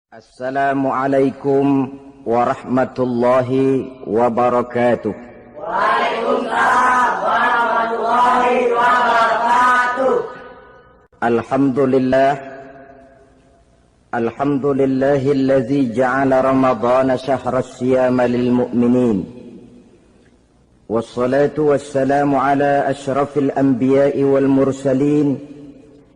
Assalamualaikum warahmatullahi wabarakatuh. Waalaikumsalam warahmatullahi wabarakatuh. Alhamdulillahilladzi ja'ala ramadhana syahra siyama lil mu'minin. Wassalatu wassalamu ala asyrafil anbiya'i wal mursalin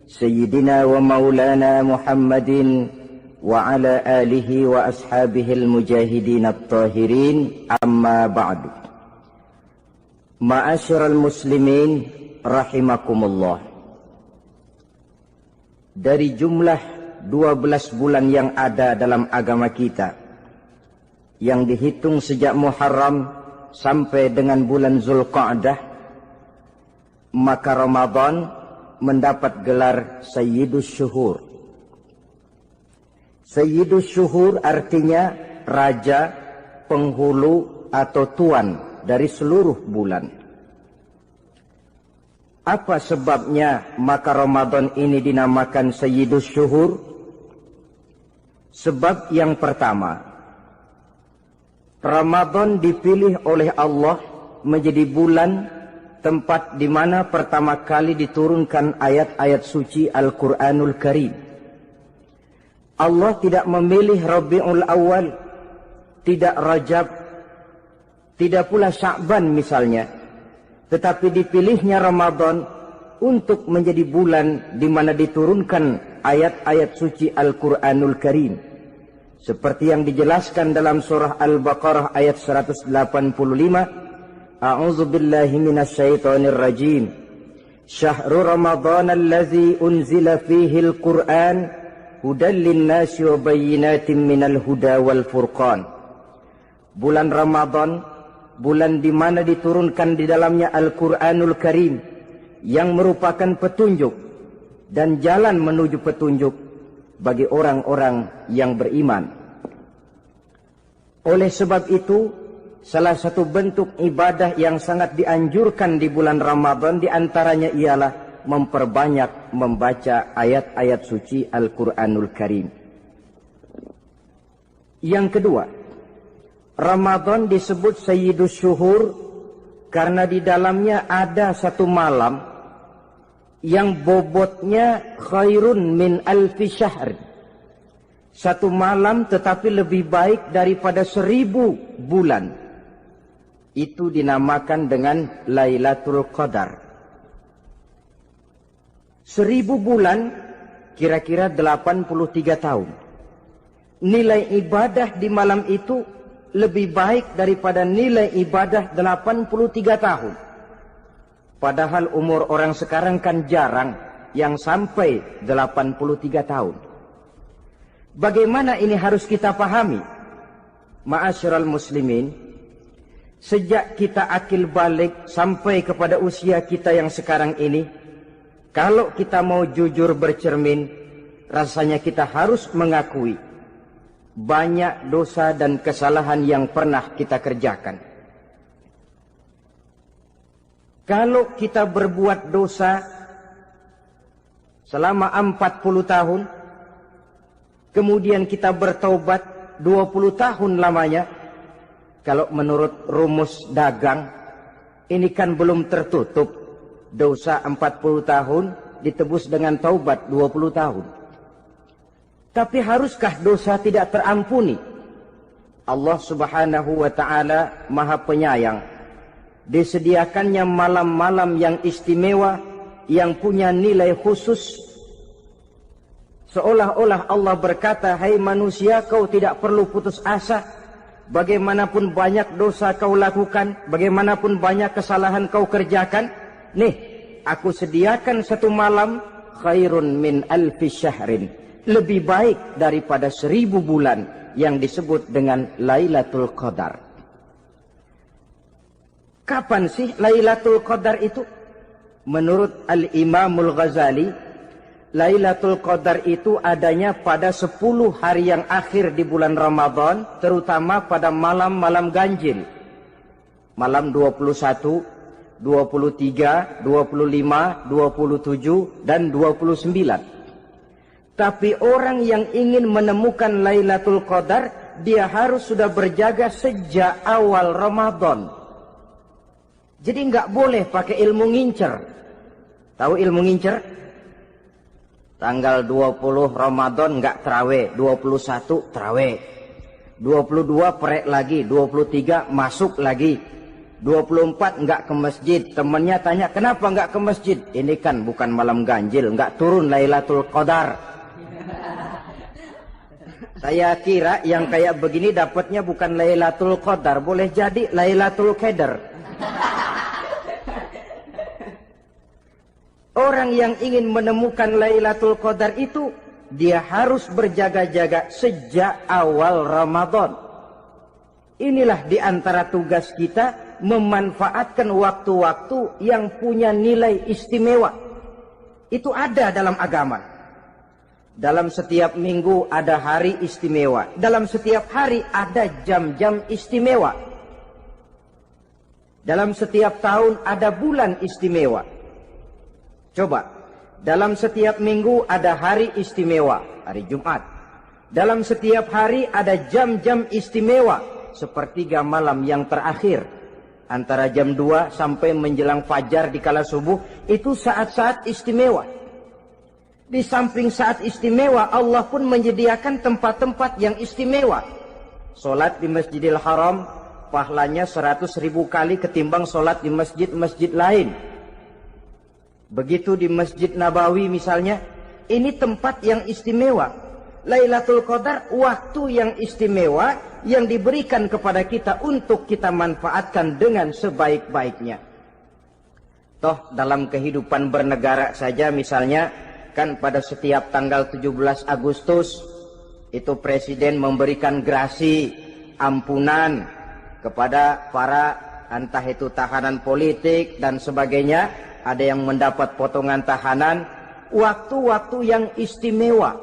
sayyidina wa maulana Muhammadin wa ala alihi wa ashabihil mujahidin at-tahirin, amma ba'du. Ma'asyiral muslimin rahimakumullah. Dari jumlah 12 bulan yang ada dalam agama kita, yang dihitung sejak Muharram sampai dengan bulan Zulqa'dah, maka Ramadan mendapat gelar Sayyidus Syuhur. Sayyidus Syuhur artinya raja, penghulu atau tuan dari seluruh bulan. Apa sebabnya maka Ramadan ini dinamakan Sayyidus Syuhur? Sebab yang pertama, Ramadan dipilih oleh Allah menjadi bulan tempat di mana pertama kali diturunkan ayat-ayat suci Al-Quranul Karim. Allah tidak memilih Rabiul Awal, tidak Rajab, tidak pula Sya'ban misalnya, tetapi dipilihnya Ramadan untuk menjadi bulan di mana diturunkan ayat-ayat suci Al-Quranul Karim. Seperti yang dijelaskan dalam surah Al-Baqarah ayat 185, A'udzu billahi minasyaitonir rajim. Syahrul Ramadan allazi unzila fihi al-Qur'an hudan linnasi wa bayyinatin minal huda wal furqan. Bulan Ramadan, bulan di mana diturunkan di dalamnya Al-Quranul Karim, yang merupakan petunjuk dan jalan menuju petunjuk bagi orang-orang yang beriman. Oleh sebab itu, salah satu bentuk ibadah yang sangat dianjurkan di bulan Ramadan diantaranya ialah memperbanyak membaca ayat-ayat suci Al-Quranul Karim. Yang kedua, Ramadan disebut Sayyidus Syuhur karena di dalamnya ada satu malam yang bobotnya khairun min alfi syahr. Satu malam tetapi lebih baik daripada 1000 bulan. Itu dinamakan dengan Lailatul Qadar. 1000 bulan kira-kira 83 tahun. Nilai ibadah di malam itu lebih baik daripada nilai ibadah 83 tahun. Padahal umur orang sekarang kan jarang yang sampai 83 tahun. Bagaimana ini harus kita pahami? Ma'asyiral muslimin, sejak kita akil balik sampai kepada usia kita yang sekarang ini, kalau kita mau jujur bercermin, rasanya kita harus mengakui banyak dosa dan kesalahan yang pernah kita kerjakan. Kalau kita berbuat dosa selama 40 tahun, kemudian kita bertaubat 20 tahun lamanya, kalau menurut rumus dagang, ini kan belum tertutup. Dosa 40 tahun ditebus dengan taubat 20 tahun. Tapi haruskah dosa tidak terampuni? Allah Subhanahu wa ta'ala Maha Penyayang. Disediakannya malam-malam yang istimewa, yang punya nilai khusus. Seolah-olah Allah berkata, hai manusia, kau tidak perlu putus asa. Bagaimanapun banyak dosa kau lakukan, bagaimanapun banyak kesalahan kau kerjakan, nih, aku sediakan satu malam khairun min alfi syahrin. Lebih baik daripada 1000 bulan yang disebut dengan Lailatul Qadar. Kapan sih Lailatul Qadar itu? Menurut Al-Imamul Ghazali, Lailatul Qadar itu adanya pada 10 hari yang akhir di bulan Ramadan, terutama pada malam-malam ganjil. Malam 21, 23, 25, 27, dan 29. Tapi orang yang ingin menemukan Lailatul Qadar, dia harus sudah berjaga sejak awal Ramadan. Jadi nggak boleh pakai ilmu ngincer. Tahu ilmu ngincer? Tanggal 20 Ramadan nggak terawih, 21 terawih, 22 perek lagi, 23 masuk lagi, 24 nggak ke masjid. Temennya tanya, kenapa nggak ke masjid? Ini kan bukan malam ganjil, nggak turun Lailatul Qadar. Saya kira yang kayak begini dapatnya bukan Lailatul Qadar, boleh jadi Lailatul Qadar. Orang yang ingin menemukan Lailatul Qadar itu, dia harus berjaga-jaga sejak awal Ramadan. Inilah di antara tugas kita, memanfaatkan waktu-waktu yang punya nilai istimewa. Itu ada dalam agama. Dalam setiap minggu ada hari istimewa. Dalam setiap hari ada jam-jam istimewa. Dalam setiap tahun ada bulan istimewa. Coba, dalam setiap minggu ada hari istimewa, hari Jumat. Dalam setiap hari ada jam-jam istimewa, sepertiga malam yang terakhir. Antara jam 2 sampai menjelang fajar di kala subuh, itu saat-saat istimewa. Di samping saat istimewa, Allah pun menyediakan tempat-tempat yang istimewa. Solat di Masjidil Haram, pahalanya 100.000 kali ketimbang solat di masjid-masjid lain. Begitu di Masjid Nabawi misalnya, ini tempat yang istimewa. Lailatul Qadar, waktu yang istimewa yang diberikan kepada kita untuk kita manfaatkan dengan sebaik-baiknya. Toh dalam kehidupan bernegara saja misalnya, kan pada setiap tanggal 17 Agustus, itu Presiden memberikan grasi, ampunan kepada para entah itu tahanan politik dan sebagainya. Ada yang mendapat potongan tahanan, waktu-waktu yang istimewa.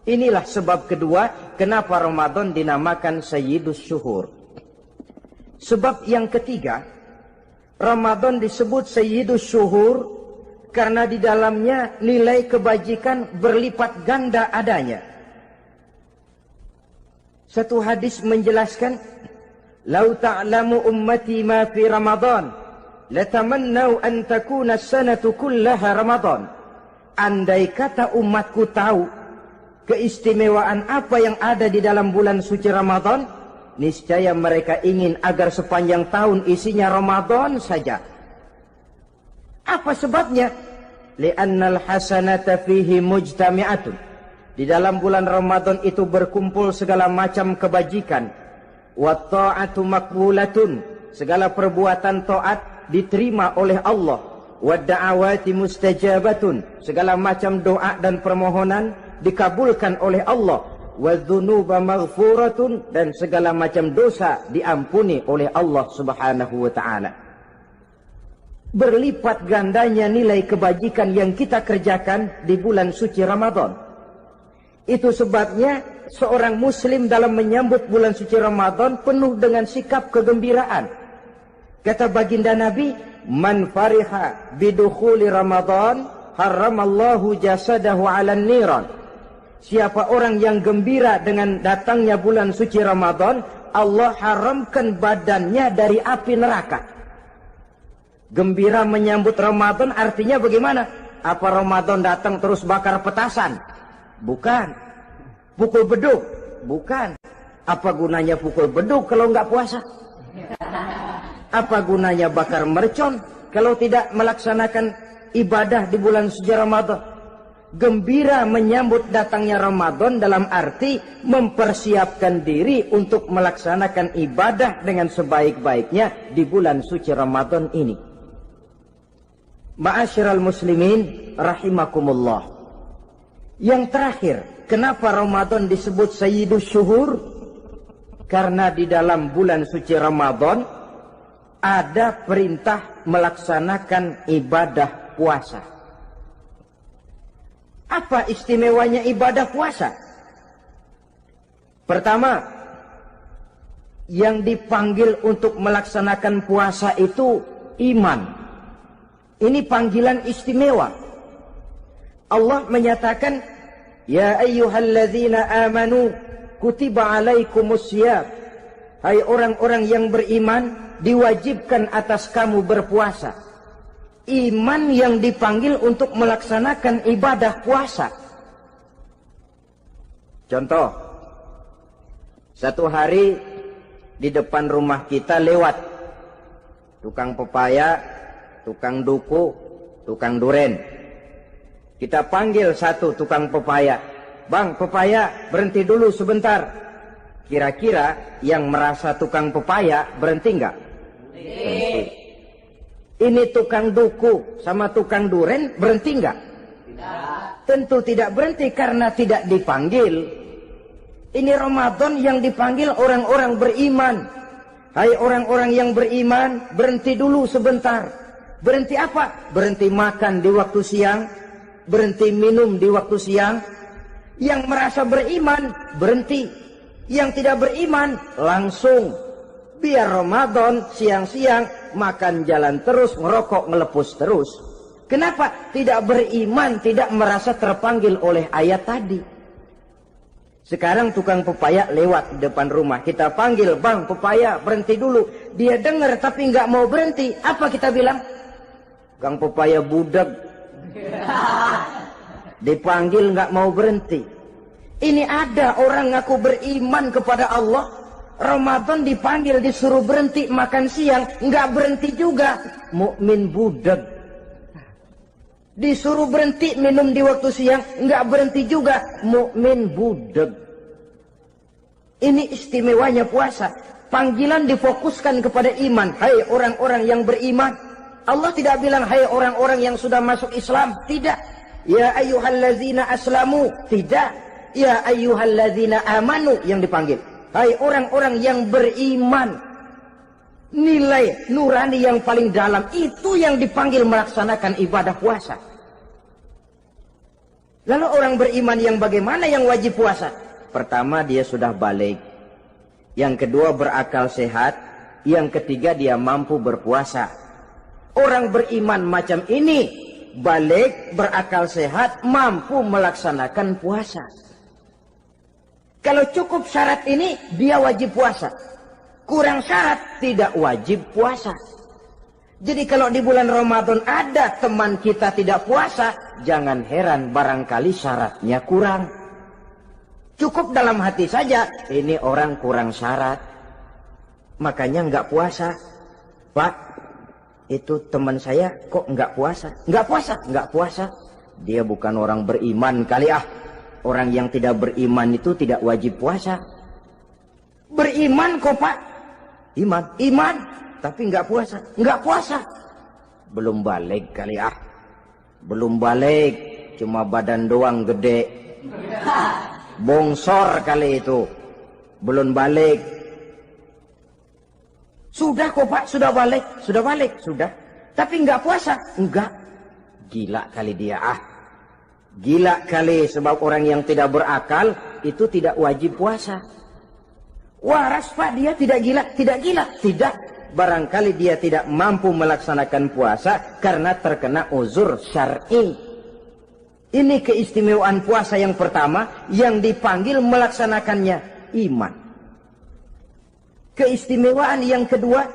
Inilah sebab kedua, kenapa Ramadan dinamakan Sayyidus Syuhur. Sebab yang ketiga, Ramadan disebut Sayyidus Syuhur karena di dalamnya nilai kebajikan berlipat ganda adanya. Satu hadis menjelaskan, "Lau ta'lamu ummati ma fi Ramadan, latamannau an takuna as-sanatu kullaha Ramadan." Andai kata umatku tahu keistimewaan apa yang ada di dalam bulan suci Ramadan, niscaya mereka ingin agar sepanjang tahun isinya Ramadan saja. Apa sebabnya? Li'annal hasanata fihi mujtami'atun. Di dalam bulan Ramadan itu berkumpul segala macam kebajikan. Wa ta'atu maqbulatun. Segala perbuatan taat diterima oleh Allah. Wa da'awati mustajabatun. Segala macam doa dan permohonan dikabulkan oleh Allah. Wa dzunuba maghfuratun. Dan segala macam dosa diampuni oleh Allah Subhanahu wa ta'ala. Berlipat gandanya nilai kebajikan yang kita kerjakan di bulan suci Ramadan. Itu sebabnya seorang muslim dalam menyambut bulan suci Ramadan penuh dengan sikap kegembiraan. Kata baginda Nabi, "Man fariha bidukhuli Ramadan, haramallahu jasadahu 'alan niran." Siapa orang yang gembira dengan datangnya bulan suci Ramadan, Allah haramkan badannya dari api neraka. Gembira menyambut Ramadan artinya bagaimana? Apa Ramadan datang terus bakar petasan? Bukan. Pukul beduk? Bukan. Apa gunanya pukul beduk kalau nggak puasa? Apa gunanya bakar mercon kalau tidak melaksanakan ibadah di bulan suci Ramadan? Gembira menyambut datangnya Ramadan dalam arti mempersiapkan diri untuk melaksanakan ibadah dengan sebaik-baiknya di bulan suci Ramadan ini. Ma'asyiral muslimin rahimakumullah. Yang terakhir, kenapa Ramadan disebut Sayyidus Syuhur? Karena di dalam bulan suci Ramadan ada perintah melaksanakan ibadah puasa. Apa istimewanya ibadah puasa? Pertama, yang dipanggil untuk melaksanakan puasa itu iman. Ini panggilan istimewa. Allah menyatakan, Ya ayyuhalladzina amanu kutiba alaikumusiyam. Hai orang-orang yang beriman, diwajibkan atas kamu berpuasa. Iman yang dipanggil untuk melaksanakan ibadah puasa. Contoh, satu hari di depan rumah kita lewat tukang pepaya, tukang duku, tukang duren. Kita panggil satu tukang pepaya. Bang, pepaya, berhenti dulu sebentar. Kira-kira yang merasa tukang pepaya berhenti enggak? Berhenti. Ini tukang duku sama tukang duren berhenti enggak? Tidak. Tentu tidak berhenti karena tidak dipanggil. Ini Ramadan yang dipanggil orang-orang beriman. Hai orang-orang yang beriman, berhenti dulu sebentar. Berhenti apa? Berhenti makan di waktu siang, berhenti minum di waktu siang. Yang merasa beriman, berhenti. Yang tidak beriman, langsung. Biar Ramadan siang-siang makan jalan terus, ngerokok, ngelepus terus. Kenapa? Tidak beriman, tidak merasa terpanggil oleh ayat tadi. Sekarang tukang pepaya lewat di depan rumah. Kita panggil, bang pepaya berhenti dulu. Dia dengar tapi nggak mau berhenti. Apa kita bilang? Kang pepaya budak. Dipanggil nggak mau berhenti. Ini ada orang ngaku beriman kepada Allah. Ramadan dipanggil disuruh berhenti makan siang, nggak berhenti juga. Mukmin budak. Disuruh berhenti minum di waktu siang, nggak berhenti juga. Mukmin budak. Ini istimewanya puasa. Panggilan difokuskan kepada iman. Hai orang-orang yang beriman. Allah tidak bilang hai orang-orang yang sudah masuk Islam. Tidak. Ya ayyuhallazina aslamu. Tidak. Ya ayyuhallazina amanu yang dipanggil. Hai orang-orang yang beriman. Nilai nurani yang paling dalam itu yang dipanggil melaksanakan ibadah puasa. Lalu orang beriman yang bagaimana yang wajib puasa? Pertama dia sudah balik. Yang kedua berakal sehat. Yang ketiga dia mampu berpuasa. Orang beriman macam ini balik, berakal sehat, mampu melaksanakan puasa. Kalau cukup syarat ini, dia wajib puasa. Kurang syarat, tidak wajib puasa. Jadi kalau di bulan Ramadan ada teman kita tidak puasa, jangan heran barangkali syaratnya kurang. Cukup dalam hati saja, ini orang kurang syarat. Makanya nggak puasa. Pak, itu teman saya kok nggak puasa? Nggak puasa, nggak puasa. Dia bukan orang beriman kali ah. Orang yang tidak beriman itu tidak wajib puasa. Beriman kok pak? Iman. Tapi nggak puasa. Nggak puasa. Belum balik kali ah. Belum balik. Cuma badan doang gede. Bongsor kali itu. Belum balik. Sudah kok pak? Sudah balik. Sudah balik. Sudah. Tapi nggak puasa. Enggak. Gila kali dia ah. Gila kali sebab orang yang tidak berakal itu tidak wajib puasa. Waras pak dia tidak gila. Tidak gila. Tidak. Barangkali dia tidak mampu melaksanakan puasa karena terkena uzur syar'i. Ini keistimewaan puasa yang pertama yang dipanggil melaksanakannya iman. Keistimewaan yang kedua,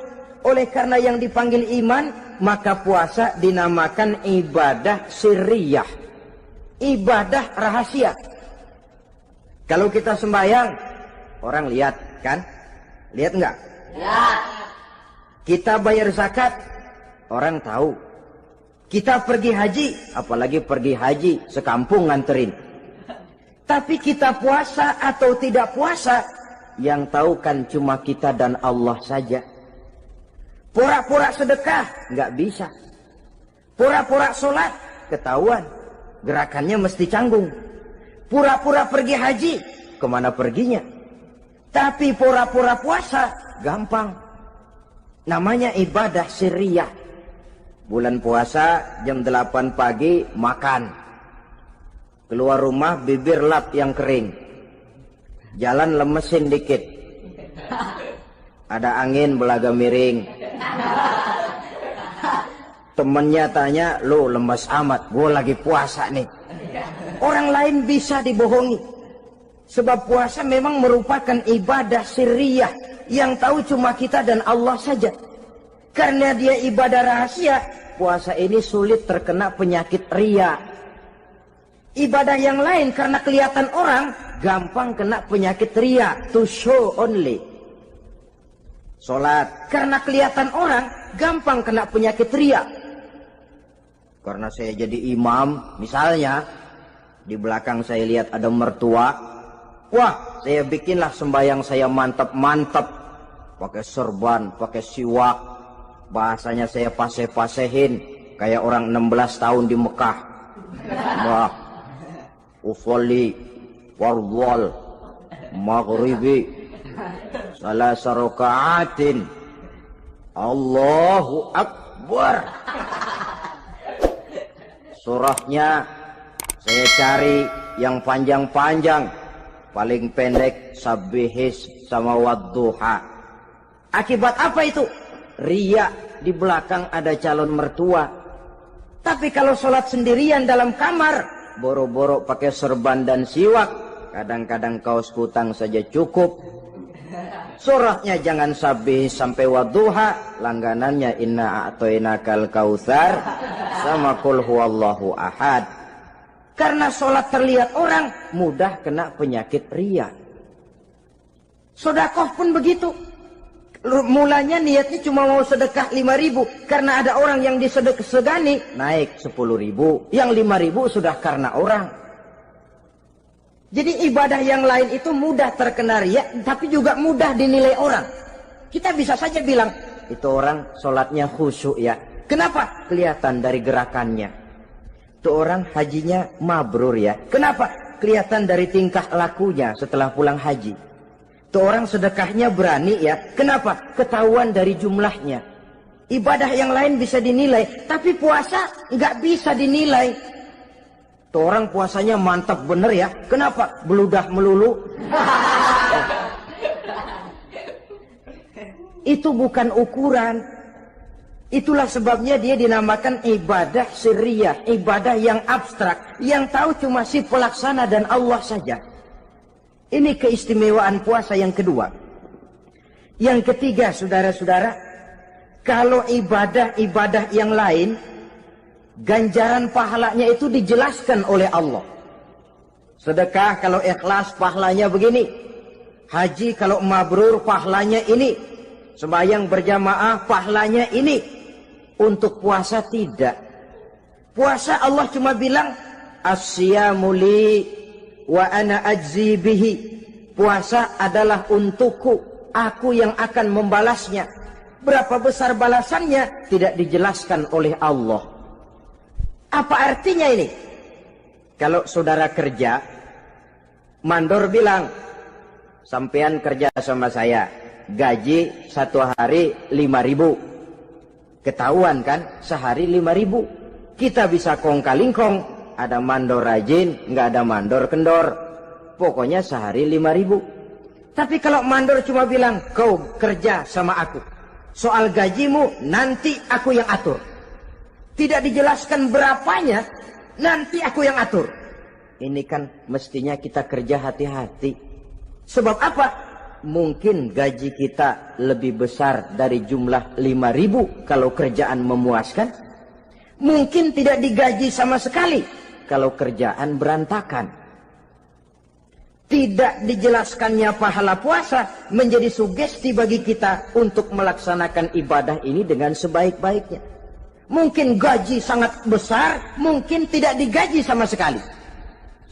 oleh karena yang dipanggil iman, maka puasa dinamakan ibadah sirriyah. Ibadah rahasia. Kalau kita sembahyang, orang lihat kan? Lihat enggak? Lihat. Kita bayar zakat, orang tahu. Kita pergi haji, apalagi pergi haji, sekampung nganterin. Tapi kita puasa atau tidak puasa, yang tahu kan cuma kita dan Allah saja. Pura-pura sedekah, nggak bisa. Pura-pura sholat, ketahuan. Gerakannya mesti canggung. Pura-pura pergi haji, kemana perginya? Tapi pura-pura puasa, gampang. Namanya ibadah sirriyah. Bulan puasa jam 8 pagi makan. Keluar rumah bibir lap yang kering. Jalan lemesin dikit. Ada angin belaga miring. Temennya tanya, lu lemes amat, gue lagi puasa nih. orang lain bisa dibohongi. Sebab puasa memang merupakan ibadah sirriyah yang tahu cuma kita dan Allah saja. Karena dia ibadah rahasia, puasa ini sulit terkena penyakit riya. Ibadah yang lain karena kelihatan orang, gampang kena penyakit riya, to show only. Sholat karena kelihatan orang, gampang kena penyakit riya. Karena saya jadi imam, misalnya di belakang saya lihat ada mertua, wah, saya bikinlah sembahyang saya mantap-mantap, pakai serban, pakai siwak, bahasanya saya paseh-pasehin kayak orang 16 tahun di Mekah. Wah, ufolli warwal maghribi salasa raka'atin Allahu Akbar. Surahnya saya cari yang panjang-panjang, paling pendek sabbihis sama wadduha. Akibat apa itu? Riya, di belakang ada calon mertua. Tapi kalau sholat sendirian dalam kamar, boro-boro pakai serban dan siwak, kadang-kadang kaos kutang saja cukup. Surahnya jangan sabbih sampai wadduha, langganannya inna a'toinakal kautsar sama qul huwallahu ahad. Karena sholat terlihat orang, mudah kena penyakit riya. Sedekah pun begitu. Mulanya niatnya cuma mau sedekah 5.000, karena ada orang yang disedekahsegani naik 10.000, yang 5.000 sudah karena orang. Jadi ibadah yang lain itu mudah terkena riya, tapi juga mudah dinilai orang. Kita bisa saja bilang, itu orang sholatnya khusyuk ya. Kenapa? Kelihatan dari gerakannya. Itu orang hajinya mabrur ya. Kenapa? Kelihatan dari tingkah lakunya setelah pulang haji. Itu orang sedekahnya berani ya. Kenapa? Ketahuan dari jumlahnya. Ibadah yang lain bisa dinilai, tapi puasa nggak bisa dinilai. Tuh orang puasanya mantap bener ya. Kenapa? Beludah melulu. Itu bukan ukuran. Itulah sebabnya dia dinamakan ibadah sirriyah, ibadah yang abstrak, yang tahu cuma si pelaksana dan Allah saja. Ini keistimewaan puasa yang kedua. Yang ketiga, saudara-saudara, kalau ibadah-ibadah yang lain, ganjaran pahalanya itu dijelaskan oleh Allah. Sedekah kalau ikhlas pahalanya begini. Haji kalau mabrur pahalanya ini. Sembahyang berjamaah pahalanya ini. Untuk puasa tidak. Puasa Allah cuma bilang as-siyamu li wa ana ajzi bihi. Puasa adalah untukku, aku yang akan membalasnya. Berapa besar balasannya tidak dijelaskan oleh Allah. Apa artinya ini? Kalau saudara kerja, mandor bilang, sampean kerja sama saya, gaji satu hari 5.000. Ketahuan kan, sehari 5.000. Kita bisa kong kalingkong, ada mandor rajin, nggak ada mandor kendor. Pokoknya sehari 5.000. Tapi kalau mandor cuma bilang, kau kerja sama aku, soal gajimu nanti aku yang atur. Tidak dijelaskan berapanya, nanti aku yang atur. Ini kan mestinya kita kerja hati-hati. Sebab apa? Mungkin gaji kita lebih besar dari jumlah 5.000 kalau kerjaan memuaskan. Mungkin tidak digaji sama sekali kalau kerjaan berantakan. Tidak dijelaskannya pahala puasa menjadi sugesti bagi kita untuk melaksanakan ibadah ini dengan sebaik-baiknya. Mungkin gaji sangat besar, mungkin tidak digaji sama sekali.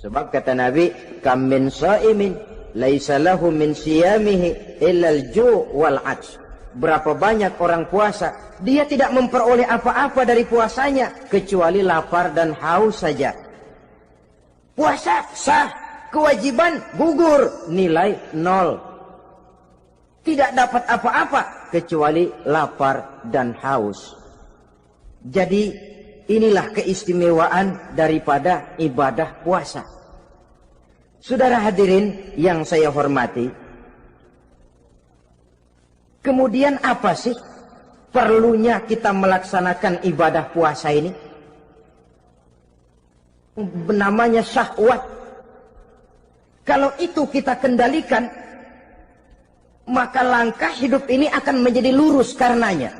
Sebab kata Nabi, kam min shaimin laisa lahu min siyamihi illa al-ju' wal 'atsh. Berapa banyak orang puasa, dia tidak memperoleh apa-apa dari puasanya kecuali lapar dan haus saja. Puasa sah, kewajiban gugur, nilai 0. Tidak dapat apa-apa kecuali lapar dan haus. Jadi inilah keistimewaan daripada ibadah puasa. Saudara hadirin yang saya hormati, kemudian apa sih perlunya kita melaksanakan ibadah puasa ini? namanya syahwat. Kalau itu kita kendalikan, maka langkah hidup ini akan menjadi lurus karenanya.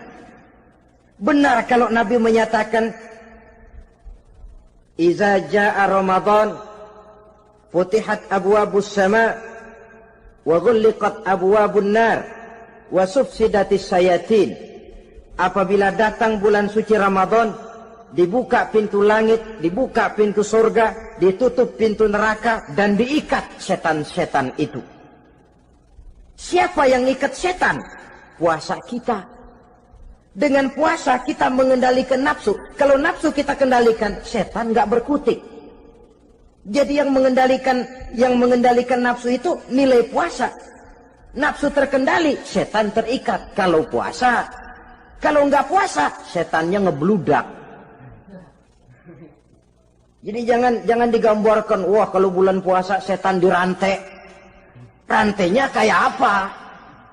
Benar kalau Nabi menyatakan, "Iza jaa Ramadan, futihat abwabus sama, wa ghulliqat abwabun nar, wa sufsidatis sayatin." Apabila datang bulan suci Ramadan, dibuka pintu langit, dibuka pintu surga, ditutup pintu neraka, dan diikat setan-setan itu. Siapa yang ikat setan? Puasa kita. Dengan puasa kita mengendalikan nafsu. Kalau nafsu kita kendalikan, setan nggak berkutik. Jadi yang mengendalikan nafsu itu nilai puasa. Nafsu terkendali, setan terikat. Kalau puasa. Kalau nggak puasa, setannya ngebludak. Jadi jangan digambarkan, wah kalau bulan puasa setan dirantai. Rantainya kayak apa?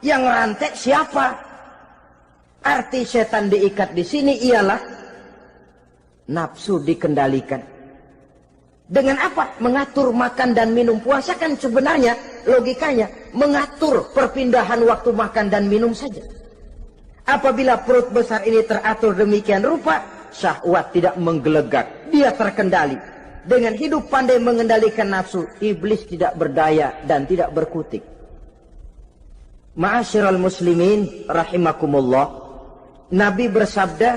Yang rantai siapa? Arti setan diikat di sini ialah nafsu dikendalikan. Dengan apa? Mengatur makan dan minum. Puasa kan sebenarnya logikanya mengatur perpindahan waktu makan dan minum saja. Apabila perut besar ini teratur demikian rupa, syahwat tidak menggelegak, dia terkendali. Dengan hidup pandai mengendalikan nafsu, iblis tidak berdaya dan tidak berkutik. Ma'asyiral muslimin rahimakumullah, Nabi bersabda,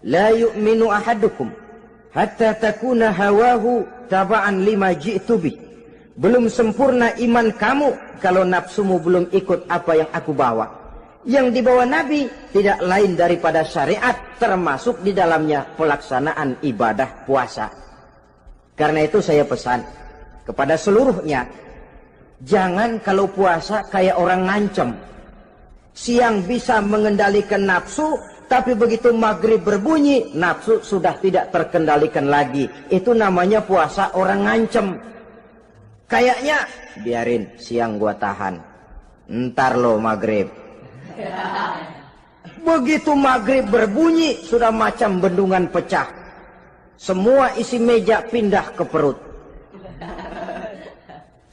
"La yu'minu ahadukum hatta takuna hawahu taba'an lima ji'tu bih." Belum sempurna iman kamu kalau nafsumu belum ikut apa yang aku bawa. Yang dibawa Nabi tidak lain daripada syariat, termasuk di dalamnya pelaksanaan ibadah puasa. Karena itu saya pesan kepada seluruhnya, jangan kalau puasa kayak orang ngancem. Siang bisa mengendalikan nafsu, tapi begitu maghrib berbunyi, nafsu sudah tidak terkendalikan lagi. Itu namanya puasa orang ngancem. Kayaknya, biarin siang gua tahan, ntar lo maghrib. Begitu maghrib berbunyi, sudah macam bendungan pecah. Semua isi meja pindah ke perut.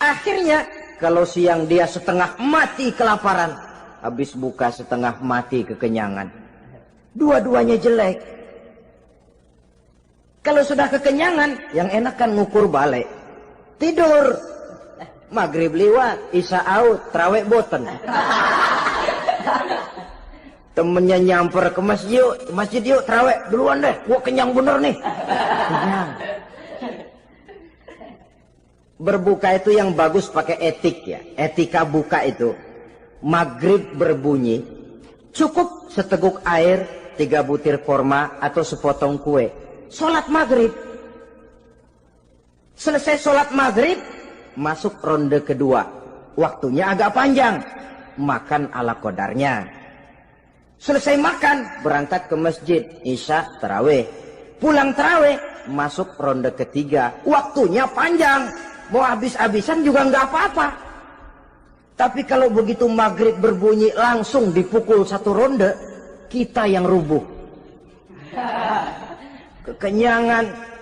Akhirnya, kalau siang dia setengah mati kelaparan, habis buka setengah mati kekenyangan. Dua-duanya jelek. Kalau sudah kekenyangan, yang enak kan ngukur balik. Tidur. Maghrib liwat, isya out, tarawih boten. Temennya nyamper ke masjid yuk tarawih duluan deh, gua kenyang bener nih. Kenyang. Berbuka itu yang bagus pakai etik ya, etika buka itu. Maghrib berbunyi, cukup seteguk air, 3 butir korma atau sepotong kue. Sholat maghrib. Selesai sholat maghrib, masuk ronde kedua. Waktunya agak panjang, makan ala qadarnya. Selesai makan, berangkat ke masjid, isya, tarawih. Pulang tarawih, masuk ronde ketiga. Waktunya panjang, mau habis-habisan juga nggak apa-apa. Tapi kalau begitu maghrib berbunyi langsung dipukul 1 ronde, kita yang rubuh. Kekenyangan.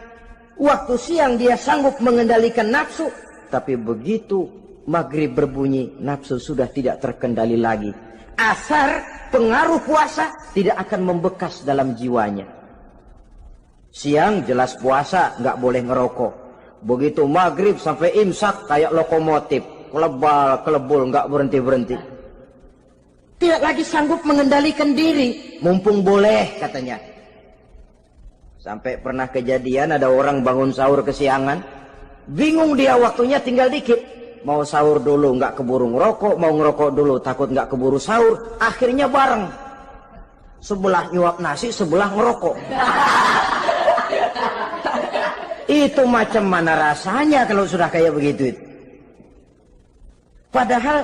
Waktu siang dia sanggup mengendalikan nafsu, tapi begitu maghrib berbunyi, nafsu sudah tidak terkendali lagi. Asar pengaruh puasa tidak akan membekas dalam jiwanya. Siang jelas puasa, nggak boleh ngerokok. Begitu maghrib sampai imsak kayak lokomotif, kelebul nggak berhenti-berhenti. Tidak lagi sanggup mengendalikan diri, mumpung boleh katanya. Sampai pernah kejadian ada orang bangun sahur kesiangan, bingung dia waktunya tinggal dikit. Mau sahur dulu nggak keburu ngerokok, mau ngerokok dulu takut nggak keburu sahur, akhirnya bareng. Sebelah nyuap nasi, sebelah ngerokok. Itu macam mana rasanya kalau sudah kayak begitu itu. Padahal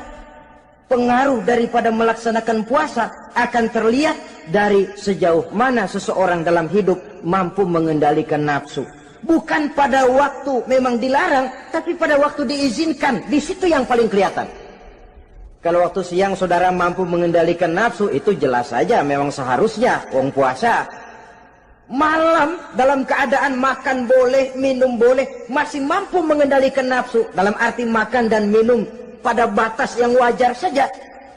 pengaruh daripada melaksanakan puasa akan terlihat dari sejauh mana seseorang dalam hidup mampu mengendalikan nafsu. Bukan pada waktu memang dilarang, tapi pada waktu diizinkan. Di situ yang paling kelihatan. Kalau waktu siang saudara mampu mengendalikan nafsu, itu jelas saja memang seharusnya wong puasa. malam dalam keadaan makan boleh, minum boleh, masih mampu mengendalikan nafsu, dalam arti makan dan minum pada batas yang wajar saja,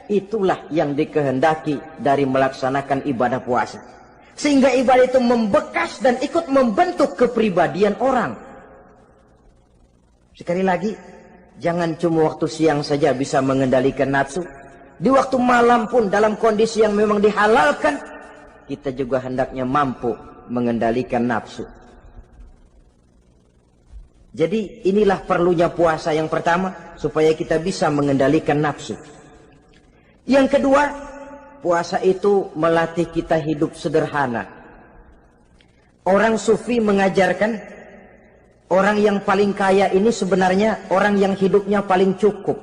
itulah yang dikehendaki dari melaksanakan ibadah puasa. Sehingga ibadah itu membekas dan ikut membentuk kepribadian orang. Sekali lagi, jangan cuma waktu siang saja bisa mengendalikan nafsu. Di waktu malam pun dalam kondisi yang memang dihalalkan, kita juga hendaknya mampu mengendalikan nafsu. Jadi inilah perlunya puasa yang pertama, supaya kita bisa mengendalikan nafsu. Yang kedua, puasa itu melatih kita hidup sederhana. Orang sufi mengajarkan, orang yang paling kaya ini sebenarnya orang yang hidupnya paling cukup.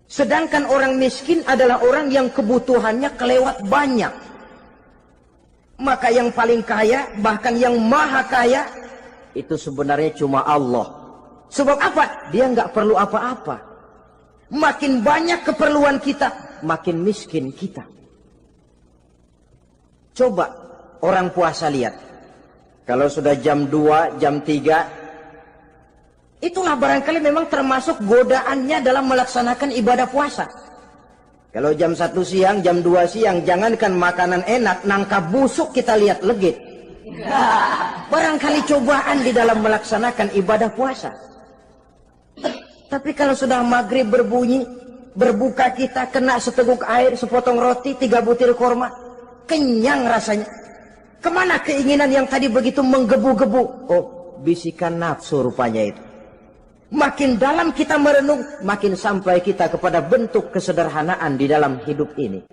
Sedangkan orang miskin adalah orang yang kebutuhannya kelewat banyak. Maka yang paling kaya, bahkan yang maha kaya, itu sebenarnya cuma Allah. Sebab apa? Dia nggak perlu apa-apa. Makin banyak keperluan kita, makin miskin kita. Coba orang puasa lihat. Kalau sudah jam 2, jam 3, itulah barangkali memang termasuk godaannya dalam melaksanakan ibadah puasa. Kalau jam 1 siang, jam 2 siang, jangankan makanan enak, nangka busuk kita lihat legit. Barangkali cobaan di dalam melaksanakan ibadah puasa. Tapi kalau sudah maghrib berbunyi, berbuka kita kena seteguk air, sepotong roti, 3 butir korma, kenyang rasanya. Kemana keinginan yang tadi begitu menggebu-gebu? Oh, bisikan nafsu rupanya itu. Makin dalam kita merenung, makin sampai kita kepada bentuk kesederhanaan di dalam hidup ini.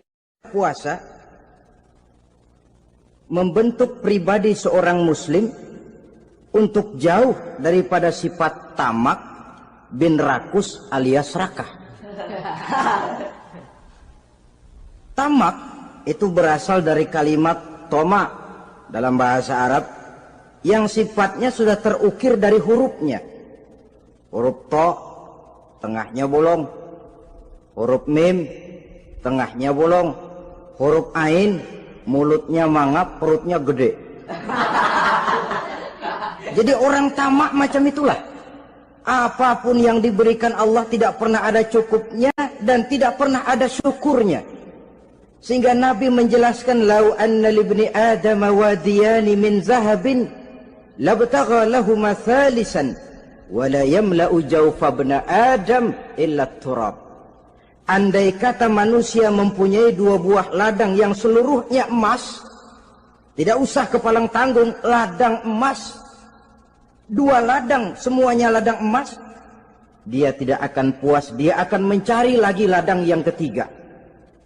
Puasa membentuk pribadi seorang muslim untuk jauh daripada sifat tamak bin rakus alias serakah. Tamak itu berasal dari kalimat toma dalam bahasa Arab yang sifatnya sudah terukir dari hurufnya. Huruf to, tengahnya bolong. Huruf mim, tengahnya bolong. Huruf ain, mulutnya mangap, perutnya gede. Jadi orang tamak macam itulah. Apapun yang diberikan Allah tidak pernah ada cukupnya dan tidak pernah ada syukurnya. Sehingga Nabi menjelaskan, lau anna libni Adam wadiyani min zahabin labtagha lahuma thalisan wala yamla'u jawfa ibn Adam illa turab. Andai kata manusia mempunyai 2 buah ladang yang seluruhnya emas, tidak usah kepalang tanggung, ladang emas, 2 ladang semuanya ladang emas, dia tidak akan puas, dia akan mencari lagi ladang yang ketiga.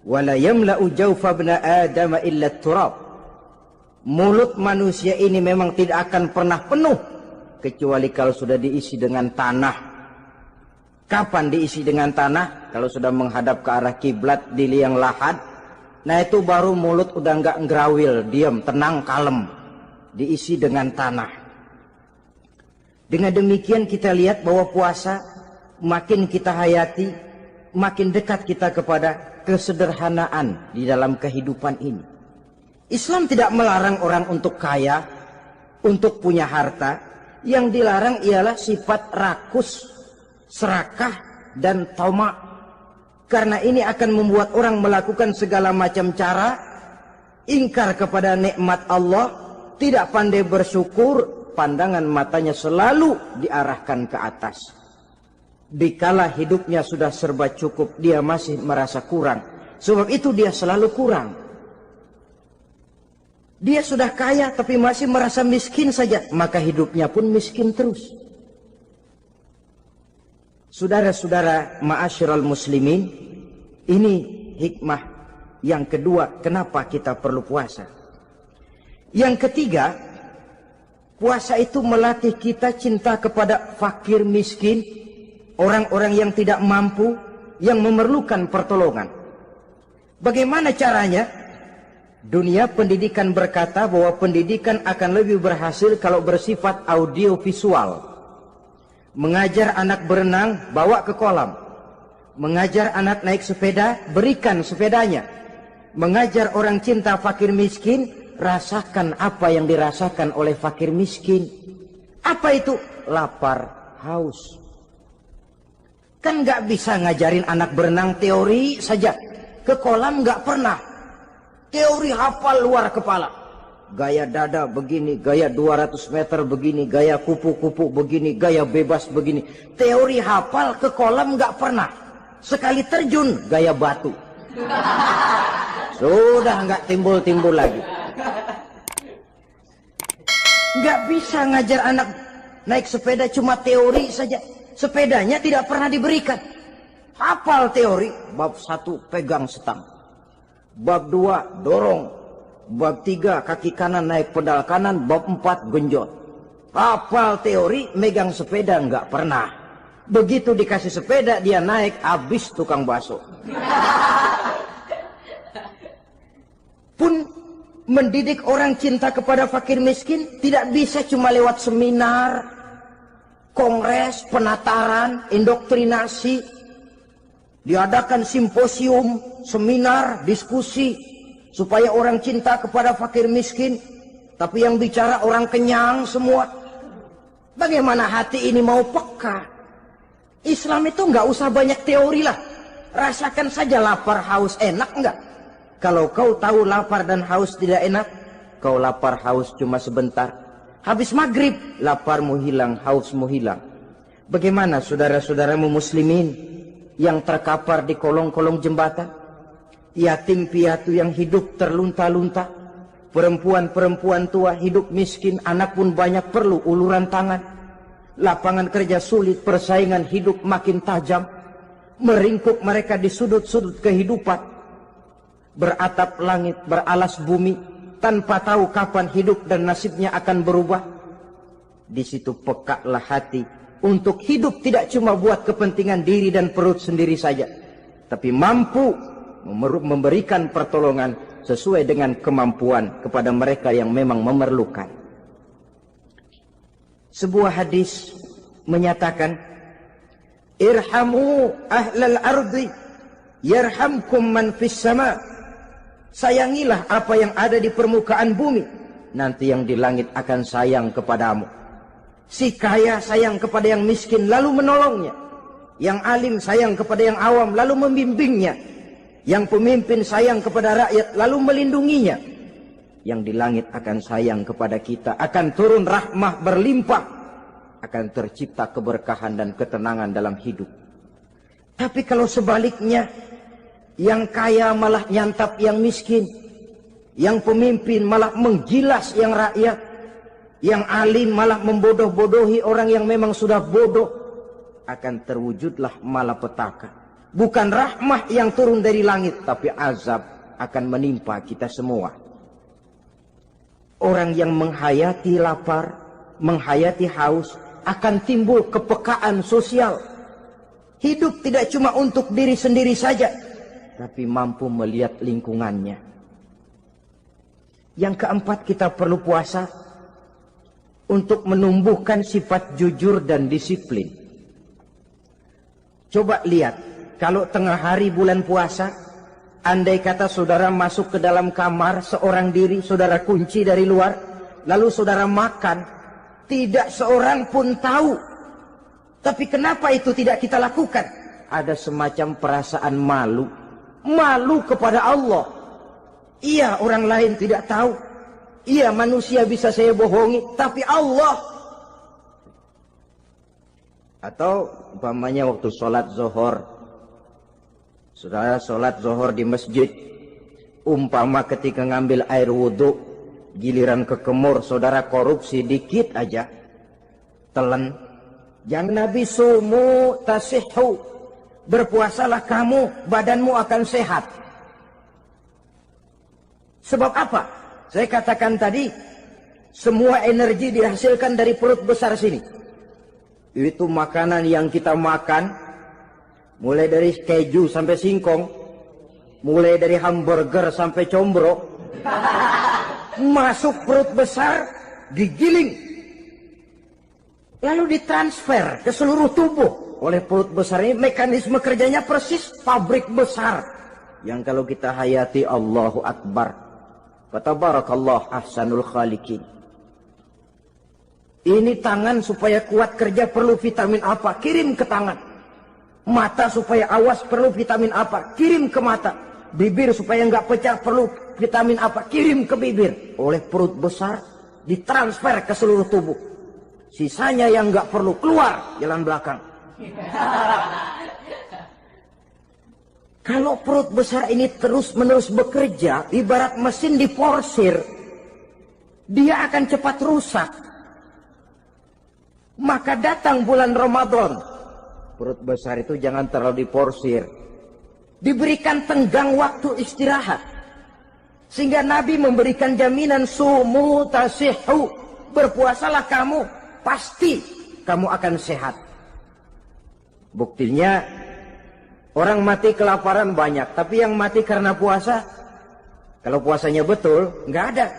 Wala yamla'u jawfa ibn Adam illa turab. Mulut manusia ini memang tidak akan pernah penuh kecuali kalau sudah diisi dengan tanah. Kapan diisi dengan tanah? Kalau sudah menghadap ke arah kiblat di liang lahat, nah itu baru mulut udah nggak ngerawil, diam, tenang, kalem, diisi dengan tanah. Dengan demikian kita lihat bahwa puasa makin kita hayati, makin dekat kita kepada kesederhanaan di dalam kehidupan ini. Islam tidak melarang orang untuk kaya, untuk punya harta. Yang dilarang ialah sifat rakus, serakah, dan tamak. Karena ini akan membuat orang melakukan segala macam cara, ingkar kepada nikmat Allah, tidak pandai bersyukur, pandangan matanya selalu diarahkan ke atas. Dikala hidupnya sudah serba cukup, dia masih merasa kurang. Sebab itu dia selalu kurang. Dia sudah kaya tapi masih merasa miskin saja, maka hidupnya pun miskin terus. Saudara-saudara ma'asyiral muslimin, ini hikmah yang kedua kenapa kita perlu puasa. Yang ketiga, puasa itu melatih kita cinta kepada fakir miskin, orang-orang yang tidak mampu, yang memerlukan pertolongan. Bagaimana caranya? Dunia pendidikan berkata bahwa pendidikan akan lebih berhasil kalau bersifat audiovisual. Mengajar anak berenang, bawa ke kolam. Mengajar anak naik sepeda, berikan sepedanya. Mengajar orang cinta fakir miskin, rasakan apa yang dirasakan oleh fakir miskin. Apa itu? Lapar, haus. Kan nggak bisa ngajarin anak berenang teori saja. Ke kolam nggak pernah. Teori hafal luar kepala. Gaya dada begini, gaya 200 meter begini, gaya kupu-kupu begini, gaya bebas begini. Teori hafal ke kolam nggak pernah. Sekali terjun gaya batu. Sudah nggak timbul-timbul lagi. Nggak bisa ngajar anak naik sepeda cuma teori saja. Sepedanya tidak pernah diberikan. Hafal teori. Bab 1 pegang setang. Bab 2 dorong. Bab 3 kaki kanan naik pedal kanan. Bab 4 genjot. Hafal teori, megang sepeda nggak pernah. Begitu dikasih sepeda dia naik, habis tukang bakso. Pun mendidik orang cinta kepada fakir miskin tidak bisa cuma lewat seminar, kongres, penataran, indoktrinasi. Diadakan simposium, seminar, diskusi supaya orang cinta kepada fakir miskin, tapi yang bicara orang kenyang semua. Bagaimana hati ini mau peka? Islam itu nggak usah banyak teori lah. Rasakan saja lapar, haus, enak nggak? Kalau kau tahu lapar dan haus tidak enak, kau lapar haus cuma sebentar. Habis maghrib, laparmu hilang, hausmu hilang. Bagaimana saudara-saudaramu muslimin yang terkapar di kolong-kolong jembatan? Yatim piatu yang hidup terlunta-lunta. Perempuan-perempuan tua hidup miskin, anak pun banyak perlu uluran tangan. Lapangan kerja sulit, persaingan hidup makin tajam. Meringkuk mereka di sudut-sudut kehidupan. Beratap langit, beralas bumi, tanpa tahu kapan hidup dan nasibnya akan berubah. Di situ pekaklah hati untuk hidup tidak cuma buat kepentingan diri dan perut sendiri saja, tapi mampu memberikan pertolongan sesuai dengan kemampuan kepada mereka yang memang memerlukan. Sebuah hadis menyatakan, irhamu ahlal ardi yarhamkum man fis sama. Sayangilah apa yang ada di permukaan bumi, nanti yang di langit akan sayang kepadamu. Si kaya sayang kepada yang miskin lalu menolongnya. Yang alim sayang kepada yang awam lalu membimbingnya. Yang pemimpin sayang kepada rakyat lalu melindunginya. Yang di langit akan sayang kepada kita, akan turun rahmah berlimpah, akan tercipta keberkahan dan ketenangan dalam hidup. Tapi kalau sebaliknya, yang kaya malah nyantap yang miskin, yang pemimpin malah menggilas yang rakyat, yang alim malah membodoh-bodohi orang yang memang sudah bodoh, akan terwujudlah malapetaka. Bukan rahmah yang turun dari langit, tapi azab akan menimpa kita semua. Orang yang menghayati lapar, menghayati haus, akan timbul kepekaan sosial. Hidup tidak cuma untuk diri sendiri saja, tapi mampu melihat lingkungannya. Yang keempat, kita perlu puasa untuk menumbuhkan sifat jujur dan disiplin. Coba lihat, kalau tengah hari bulan puasa, andai kata saudara masuk ke dalam kamar seorang diri, saudara kunci dari luar, lalu saudara makan, tidak seorang pun tahu. Tapi kenapa itu tidak kita lakukan? Ada semacam perasaan malu. Malu kepada Allah. Iya, orang lain tidak tahu. Iya, manusia bisa saya bohongi, tapi Allah. Atau umpamanya waktu sholat zuhur, saudara sholat zuhur di masjid, umpama ketika ngambil air wudhu, giliran ke kemur, saudara korupsi dikit aja, telan. Jangan Nabi sumu tasihhu, berpuasalah kamu, badanmu akan sehat. Sebab apa? Saya katakan tadi, semua energi dihasilkan dari perut besar sini. Itu makanan yang kita makan, mulai dari keju sampai singkong, mulai dari hamburger sampai combro, masuk perut besar, digiling, lalu ditransfer ke seluruh tubuh oleh perut besar ini. Mekanisme kerjanya persis pabrik besar yang kalau kita hayati, Allahu Akbar, Fatabarakallah ahsanul khaliqin. Ini tangan supaya kuat kerja perlu vitamin apa? Kirim ke tangan. Mata supaya awas perlu vitamin apa? Kirim ke mata. Bibir supaya nggak pecah perlu vitamin apa? Kirim ke bibir. Oleh perut besar ditransfer ke seluruh tubuh. Sisanya yang nggak perlu keluar jalan belakang. Kalau perut besar ini terus-menerus bekerja, ibarat mesin diporsir, dia akan cepat rusak. Maka datang bulan Ramadan, perut besar itu jangan terlalu diporsir, diberikan tenggang waktu istirahat, sehingga Nabi memberikan jaminan sumu tasihhu, berpuasalah kamu, pasti kamu akan sehat. Buktinya orang mati kelaparan banyak, tapi yang mati karena puasa, kalau puasanya betul, nggak ada.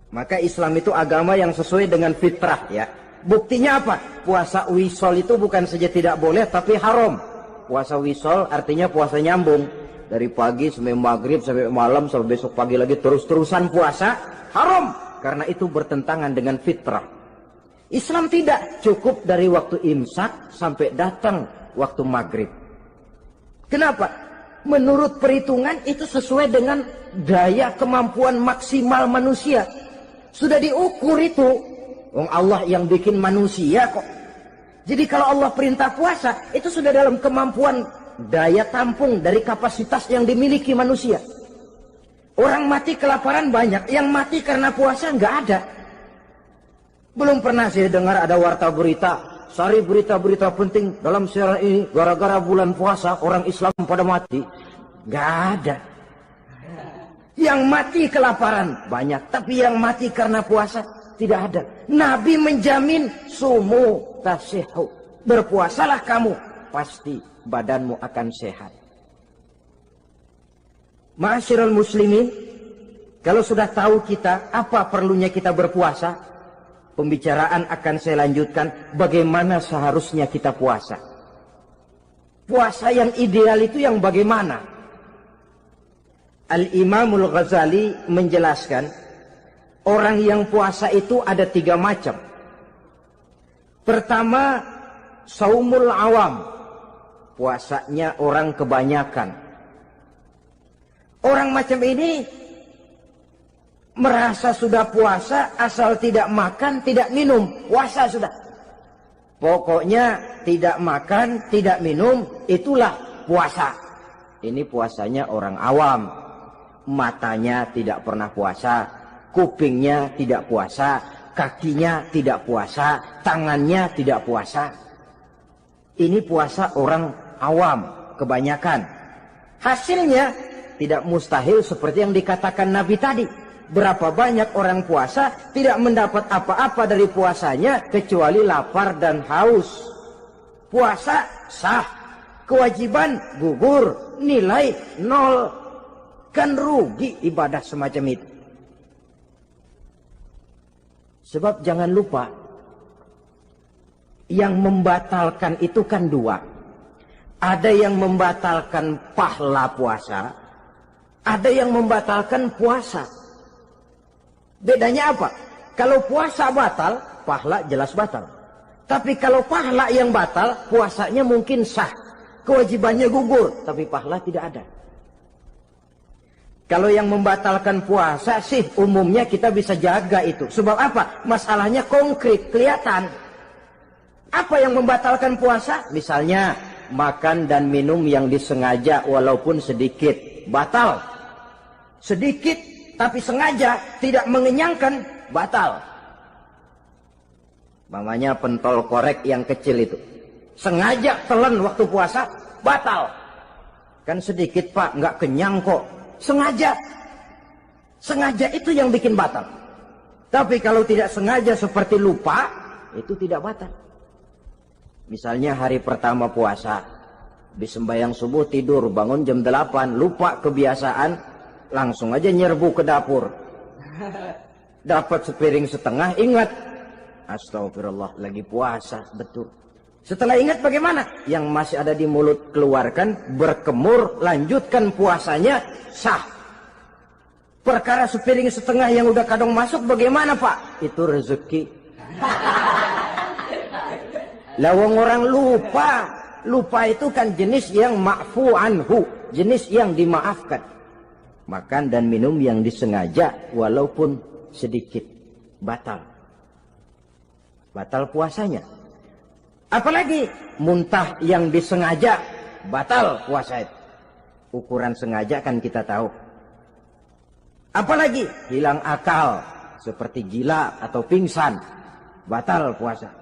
Maka Islam itu agama yang sesuai dengan fitrah ya. Buktinya apa? Puasa wisol itu bukan saja tidak boleh, tapi haram. Puasa wisol artinya puasa nyambung. Dari pagi sampai maghrib, sampai malam, sampai besok pagi lagi terus-terusan puasa, haram. Karena itu bertentangan dengan fitrah. Islam tidak cukup dari waktu imsak sampai datang waktu maghrib. Kenapa? Menurut perhitungan itu sesuai dengan daya kemampuan maksimal manusia. Sudah diukur itu. Allah yang bikin manusia kok. Jadi kalau Allah perintah puasa, itu sudah dalam kemampuan daya tampung dari kapasitas yang dimiliki manusia. Orang mati kelaparan banyak, yang mati karena puasa nggak ada. Belum pernah saya dengar ada warta berita, sari berita-berita penting dalam siaran ini, gara-gara bulan puasa orang Islam pada mati. Nggak ada. Yang mati kelaparan banyak, tapi yang mati karena puasa tidak ada. Nabi menjamin sumu tasihhu, berpuasalah kamu, pasti badanmu akan sehat. Ma'asyiral muslimin, kalau sudah tahu kita apa perlunya kita berpuasa, pembicaraan akan saya lanjutkan bagaimana seharusnya kita puasa. Puasa yang ideal itu yang bagaimana? Al-Imamul Ghazali menjelaskan, orang yang puasa itu ada 3 macam. Pertama, saumul awam, puasanya orang kebanyakan. Orang macam ini merasa sudah puasa asal tidak makan, tidak minum, puasa sudah. Pokoknya tidak makan, tidak minum, itulah puasa. Ini puasanya orang awam. Matanya tidak pernah puasa, kupingnya tidak puasa, kakinya tidak puasa, tangannya tidak puasa. Ini puasa orang awam, kebanyakan. Hasilnya tidak mustahil seperti yang dikatakan Nabi tadi. Berapa banyak orang puasa tidak mendapat apa-apa dari puasanya kecuali lapar dan haus. Puasa sah, kewajiban gugur, nilai 0. Kan rugi ibadah semacam itu. Sebab jangan lupa, yang membatalkan itu kan 2. Ada yang membatalkan pahala puasa, ada yang membatalkan puasa. Bedanya apa? Kalau puasa batal, pahala jelas batal. Tapi kalau pahala yang batal, puasanya mungkin sah. Kewajibannya gugur, tapi pahala tidak ada. Kalau yang membatalkan puasa sih umumnya kita bisa jaga itu. Sebab apa? Masalahnya konkret, kelihatan. Apa yang membatalkan puasa? Misalnya makan dan minum yang disengaja walaupun sedikit, batal. Sedikit tapi sengaja tidak mengenyangkan, batal. Mamanya pentol korek yang kecil itu, sengaja telan waktu puasa, batal. Kan sedikit pak, nggak kenyang kok. Sengaja itu yang bikin batal. Tapi kalau tidak sengaja seperti lupa, itu tidak batal. Misalnya hari pertama puasa, di sembahyang subuh tidur, bangun jam 8, lupa kebiasaan, langsung aja nyerbu ke dapur. Dapat sepiring setengah, ingat, astagfirullah, lagi puasa, betul. Setelah ingat bagaimana? Yang masih ada di mulut keluarkan, berkemur, lanjutkan puasanya, sah. Perkara sepiring setengah yang udah kadang masuk bagaimana Pak? Itu rezeki. Lawang orang lupa. Lupa itu kan jenis yang ma'fu anhu. Jenis yang dimaafkan. Makan dan minum yang disengaja walaupun sedikit. Batal. Batal puasanya. Apalagi muntah yang disengaja. Batal puasa itu. Ukuran sengaja kan kita tahu. Apalagi hilang akal, seperti gila atau pingsan, batal puasa.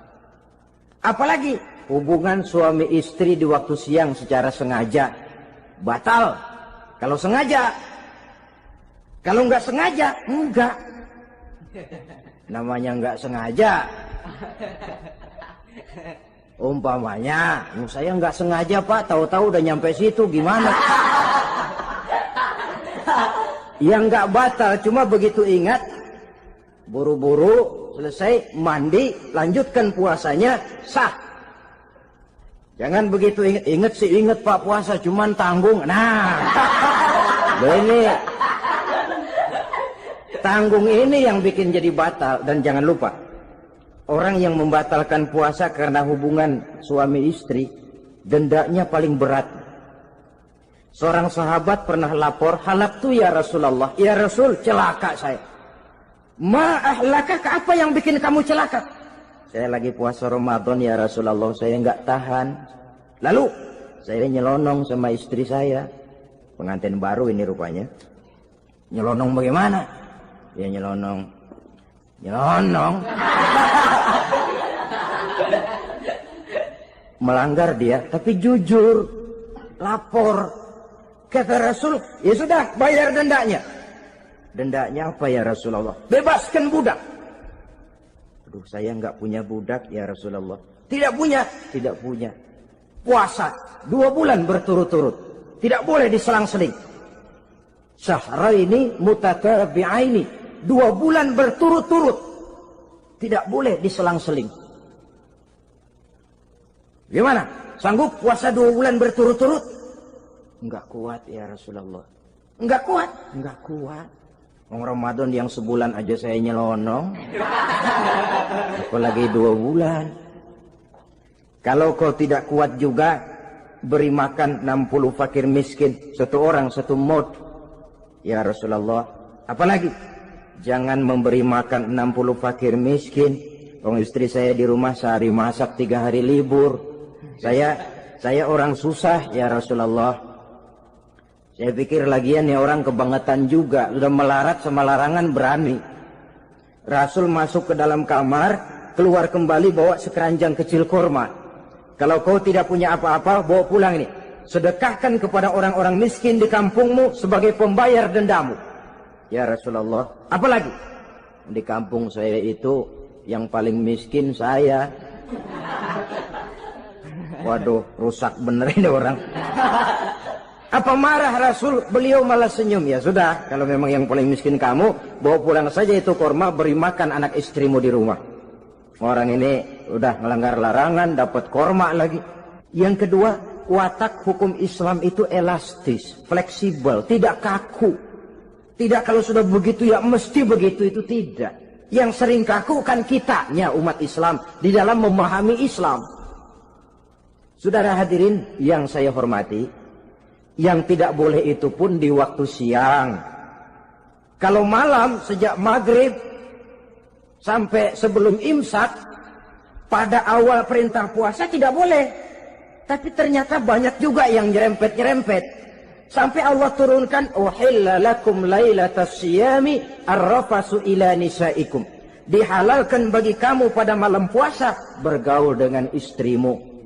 Apalagi hubungan suami istri di waktu siang secara sengaja, batal. Kalau sengaja, kalau nggak sengaja, enggak. Namanya nggak sengaja. Umpamanya, saya nggak sengaja Pak, tahu-tahu udah nyampe situ, gimana? Yang nggak batal, cuma begitu ingat, buru-buru selesai mandi, lanjutkan puasanya, sah. Jangan begitu ingat sih ingat Pak puasa, cuman tanggung. Nah, ini tanggung ini yang bikin jadi batal. Dan jangan lupa, orang yang membatalkan puasa karena hubungan suami istri, dendanya paling berat. Seorang sahabat pernah lapor, halaktu ya Rasulullah. Ya Rasul, celaka saya. Ma ahlaka, apa yang bikin kamu celaka? Saya lagi puasa Ramadan ya Rasulullah, saya nggak tahan. Lalu saya nyelonong sama istri saya. Pengantin baru ini rupanya. Nyelonong bagaimana? Ya nyelonong. Melanggar dia, tapi jujur. Lapor. Kata Rasul, ya sudah, bayar dendanya. Dendanya apa ya Rasulullah? Bebaskan budak. Aduh, saya nggak punya budak ya Rasulullah. Tidak punya? Tidak punya. Puasa 2 bulan berturut-turut. Tidak boleh diselang-seling. Syahraini mutatabi'aini. 2 bulan berturut-turut. Tidak boleh diselang-seling. Gimana? Sanggup puasa 2 bulan berturut-turut? Enggak kuat ya Rasulullah. Enggak kuat? Enggak kuat. Ramadan yang sebulan aja saya nyelonong. Apalagi 2 bulan. Kalau kau tidak kuat juga, beri makan 60 fakir miskin. 1 orang 1 mod. Ya Rasulullah. Apalagi? Jangan memberi makan 60 fakir miskin. Orang istri saya di rumah sehari masak 3 hari libur. Saya orang susah ya Rasulullah. Saya pikir lagian ya orang kebangetan juga. Sudah melarat sama larangan berani. Rasul masuk ke dalam kamar, keluar kembali bawa sekeranjang kecil kurma. Kalau kau tidak punya apa-apa, bawa pulang ini. Sedekahkan kepada orang-orang miskin di kampungmu sebagai pembayar dendamu. Ya Rasulullah. Apalagi? Di kampung saya itu yang paling miskin saya. Waduh, rusak bener ini orang. Apa marah Rasul? Beliau malah senyum. Ya sudah, kalau memang yang paling miskin kamu, bawa pulang saja itu kurma, beri makan anak istrimu di rumah. Orang ini udah melanggar larangan, dapat kurma lagi. Yang kedua, watak hukum Islam itu elastis, fleksibel, tidak kaku. Tidak kalau sudah begitu ya mesti begitu, itu tidak. Yang sering kaku kan kitanya umat Islam di dalam memahami Islam. Saudara hadirin yang saya hormati, yang tidak boleh itu pun di waktu siang. Kalau malam sejak maghrib sampai sebelum imsak, pada awal perintah puasa tidak boleh. Tapi ternyata banyak juga yang nyerempet-nyerempet. Sampai Allah turunkan, uhilla lakum lailatas siyami arrafasu ila nisaikum. Dihalalkan bagi kamu pada malam puasa bergaul dengan istrimu.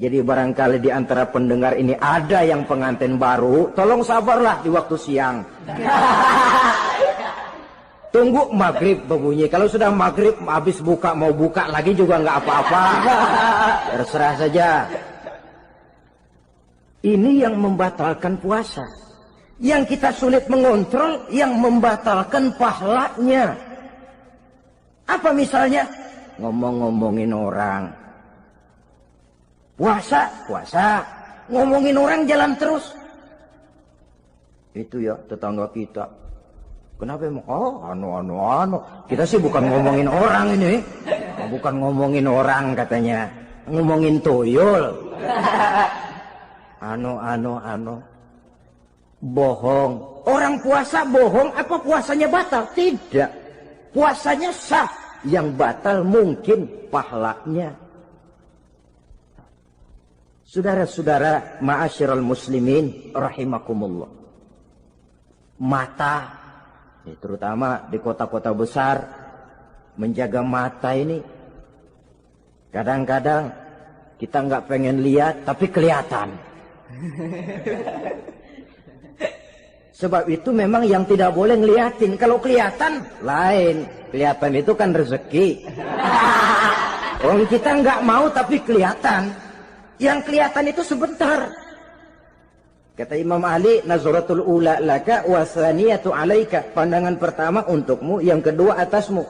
Jadi barangkali di antara pendengar ini ada yang pengantin baru, tolong sabarlah di waktu siang. Tunggu maghrib berbunyi. Kalau sudah maghrib habis buka, mau buka lagi juga nggak apa-apa. Terserah saja. Ini yang membatalkan puasa. Yang kita sulit mengontrol, yang membatalkan pahalanya. Apa misalnya? Ngomong-ngomongin orang. Puasa, ngomongin orang jalan terus. Itu ya tetangga kita. Kenapa emang? Oh, anu. Kita sih bukan ngomongin orang ini. Bukan ngomongin orang katanya. Ngomongin tuyul. Anu. Bohong. Orang puasa bohong, apa puasanya batal? Tidak. Puasanya sah. Yang batal mungkin pahalanya. Saudara-saudara, ma'asyiral muslimin rahimakumullah. Mata, terutama di kota-kota besar, menjaga mata ini. Kadang-kadang kita nggak pengen lihat, tapi kelihatan. Sebab itu memang yang tidak boleh ngeliatin. Kalau kelihatan, lain. Kelihatan itu kan rezeki. Orang kita nggak mau tapi kelihatan. Yang kelihatan itu sebentar. Kata Imam Ali, nazaratul ula laka wa tsaniyatu alaika. Pandangan pertama untukmu, yang kedua atasmu.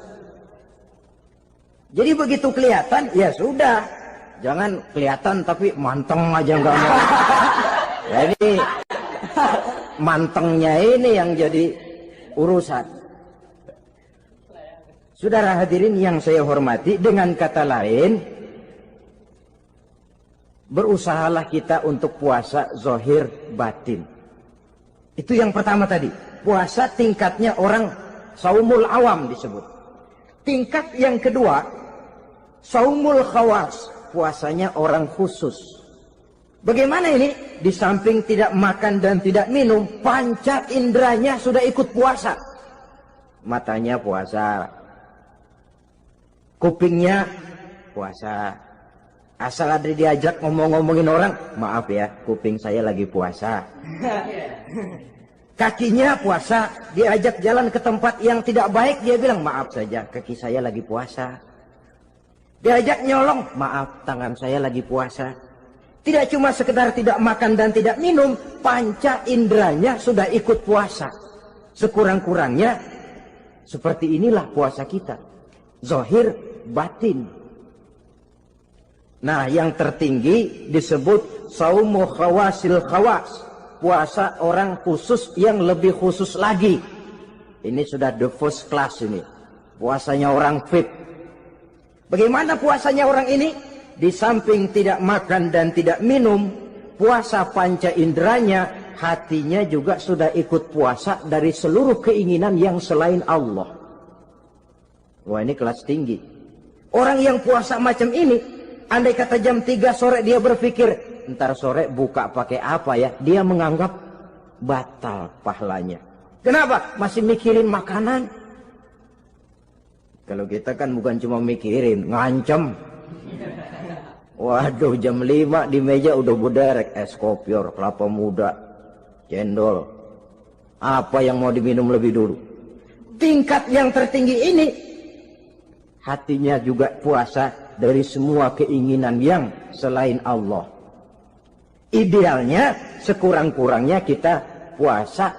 Jadi begitu kelihatan, ya sudah. Jangan kelihatan tapi manteng aja nggak mau. Jadi mantengnya ini yang jadi urusan. Saudara hadirin yang saya hormati, dengan kata lain, berusahalah kita untuk puasa zahir batin. Itu yang pertama tadi. Puasa tingkatnya orang saumul awam disebut. Tingkat yang kedua, saumul khawas. Puasanya orang khusus. Bagaimana ini? Di samping tidak makan dan tidak minum, panca inderanya sudah ikut puasa. Matanya puasa. Kupingnya puasa. Asal ada diajak ngomong-ngomongin orang, maaf ya, kuping saya lagi puasa. Kakinya puasa, diajak jalan ke tempat yang tidak baik, dia bilang, maaf saja, kaki saya lagi puasa. Diajak nyolong, maaf, tangan saya lagi puasa. Tidak cuma sekedar tidak makan dan tidak minum, panca inderanya sudah ikut puasa. Sekurang-kurangnya, seperti inilah puasa kita. Zahir, batin. Nah, yang tertinggi disebut saumu khawasil khawas. Puasa orang khusus yang lebih khusus lagi. Ini sudah the first class ini. Puasanya orang fit. Bagaimana puasanya orang ini? Di samping tidak makan dan tidak minum, puasa panca inderanya, hatinya juga sudah ikut puasa dari seluruh keinginan yang selain Allah. Wah, ini kelas tinggi. Orang yang puasa macam ini, andai kata jam 3 sore dia berpikir, ntar sore buka pakai apa ya? Dia menganggap batal pahalanya. Kenapa? Masih mikirin makanan. Kalau kita kan bukan cuma mikirin, ngancem. Waduh, jam 5 di meja udah berderek es kopior, kelapa muda, cendol. Apa yang mau diminum lebih dulu? Tingkat yang tertinggi ini, hatinya juga puasa dari semua keinginan yang selain Allah. Idealnya, sekurang-kurangnya kita puasa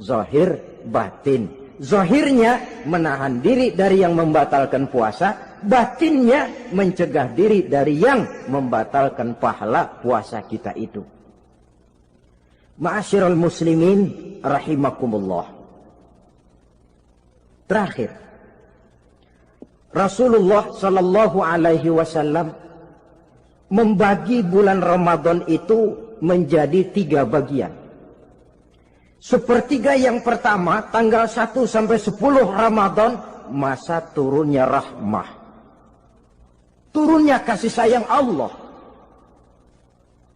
zahir batin. Zahirnya menahan diri dari yang membatalkan puasa, batinnya mencegah diri dari yang membatalkan pahala puasa kita itu. Ma'asyiral muslimin rahimakumullah. Terakhir, Rasulullah sallallahu alaihi wasallam membagi bulan Ramadan itu menjadi 3 bagian. Sepertiga yang pertama, tanggal 1 sampai 10 Ramadan, masa turunnya rahmah. Turunnya kasih sayang Allah.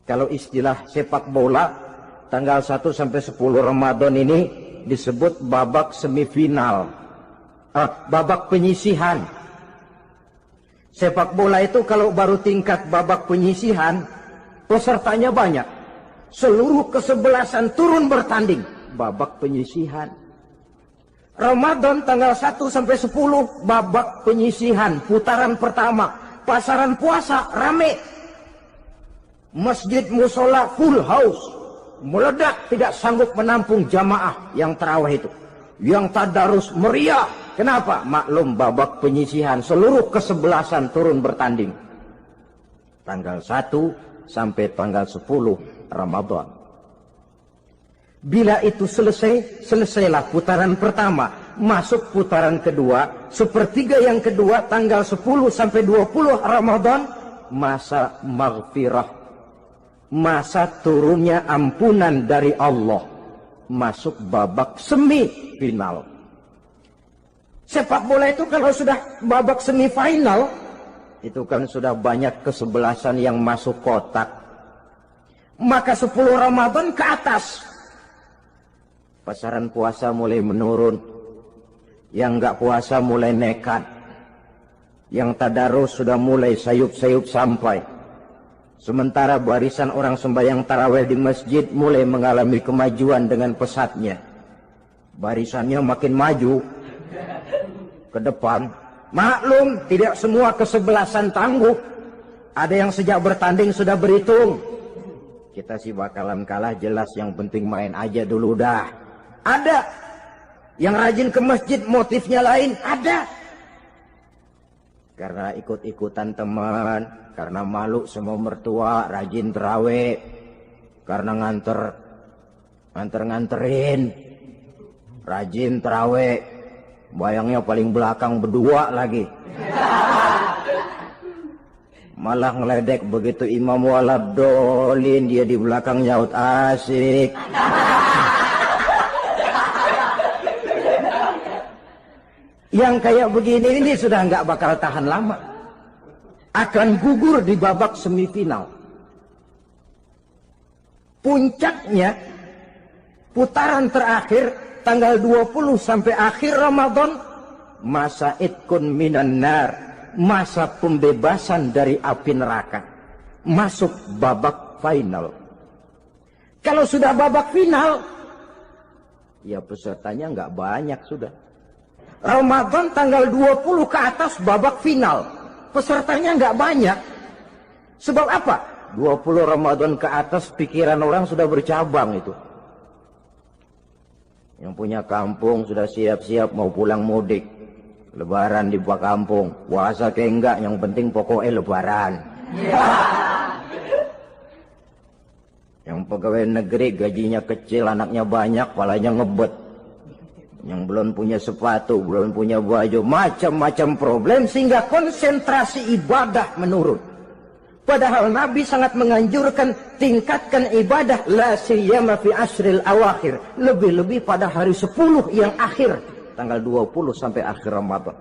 Kalau istilah sepak bola, tanggal 1 sampai 10 Ramadan ini disebut babak semifinal. Babak penyisihan. Sepak bola itu kalau baru tingkat babak penyisihan, pesertanya banyak. Seluruh kesebelasan turun bertanding. Babak penyisihan. Ramadan tanggal 1 sampai 10 babak penyisihan, putaran pertama. Pasaran puasa rame. Masjid musola full house. Meledak, tidak sanggup menampung jamaah yang tarawih itu. Yang tadarus meriah. Kenapa? Maklum babak penyisihan, seluruh kesebelasan turun bertanding. Tanggal 1 sampai tanggal 10 Ramadan. Bila itu selesai, selesailah putaran pertama. Masuk putaran kedua, sepertiga yang kedua tanggal 10 sampai 20 Ramadan, masa maghfirah. Masa turunnya ampunan dari Allah. Masuk babak semifinal. Sepak bola itu kalau sudah babak semifinal, itu kan sudah banyak kesebelasan yang masuk kotak. Maka 10 Ramadan ke atas, pasaran puasa mulai menurun. Yang enggak puasa mulai nekat. Yang tadarus sudah mulai sayup-sayup sampai. Sementara barisan orang sembahyang tarawih di masjid mulai mengalami kemajuan dengan pesatnya. Barisannya makin maju ke depan. Maklum, tidak semua kesebelasan tangguh. Ada yang sejak bertanding sudah berhitung. Kita sih bakalan kalah jelas, yang penting main aja dulu dah. Ada yang rajin ke masjid motifnya lain, ada. Karena ikut-ikutan teman, karena malu sama mertua, rajin terawih. Karena nganterin, rajin terawih. Bayangnya paling belakang berdua lagi. Malah ngeledek begitu imam waladolin, dia di belakang nyaut asik. Yang kayak begini ini sudah nggak bakal tahan lama. Akan gugur di babak semifinal. Puncaknya, putaran terakhir, tanggal 20 sampai akhir Ramadan, masa itkun minan nar, masa pembebasan dari api neraka. Masuk babak final. Kalau sudah babak final, ya pesertanya nggak banyak sudah. Ramadan tanggal 20 ke atas babak final. Pesertanya nggak banyak. Sebab apa? 20 Ramadan ke atas pikiran orang sudah bercabang itu. Yang punya kampung sudah siap-siap mau pulang mudik. Lebaran di buah kampung. Puasa kayak enggak, yang penting pokoknya lebaran. Yang pegawai negeri gajinya kecil, anaknya banyak, palanya ngebet. Yang belum punya sepatu, belum punya baju, macam-macam problem, sehingga konsentrasi ibadah menurun. Padahal Nabi sangat menganjurkan tingkatkan ibadah, la siyama fi ashril awakhir, lebih-lebih pada hari 10 yang akhir, tanggal 20 sampai akhir Ramadan.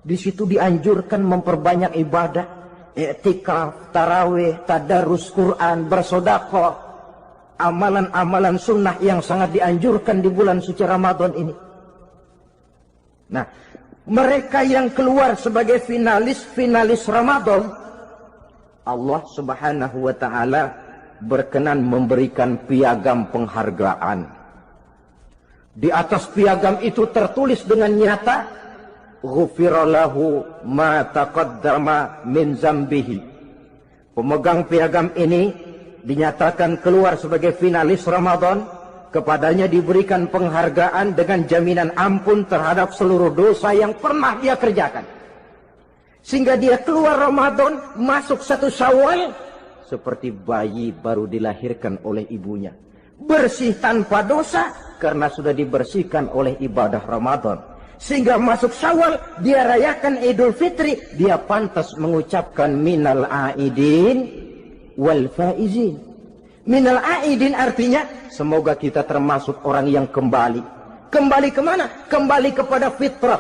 Di situ dianjurkan memperbanyak ibadah, i'tikaf, tarawih, tadarus Quran, bersedekah, amalan-amalan sunnah yang sangat dianjurkan di bulan suci Ramadan ini. Nah, mereka yang keluar sebagai finalis Ramadan, Allah Subhanahu wa ta'ala berkenan memberikan piagam penghargaan. Di atas piagam itu tertulis dengan nyata, ghufira lahu ma taqaddama min zambihi. Pemegang piagam ini dinyatakan keluar sebagai finalis Ramadan. Kepadanya diberikan penghargaan dengan jaminan ampun terhadap seluruh dosa yang pernah dia kerjakan. Sehingga dia keluar Ramadan, masuk 1 Syawal, seperti bayi baru dilahirkan oleh ibunya. Bersih tanpa dosa, karena sudah dibersihkan oleh ibadah Ramadan. Sehingga masuk Syawal, dia rayakan Idul Fitri, dia pantas mengucapkan minal aidin wal faizin. Minal aidin artinya, semoga kita termasuk orang yang kembali. Kembali kemana? Kembali kepada fitrah.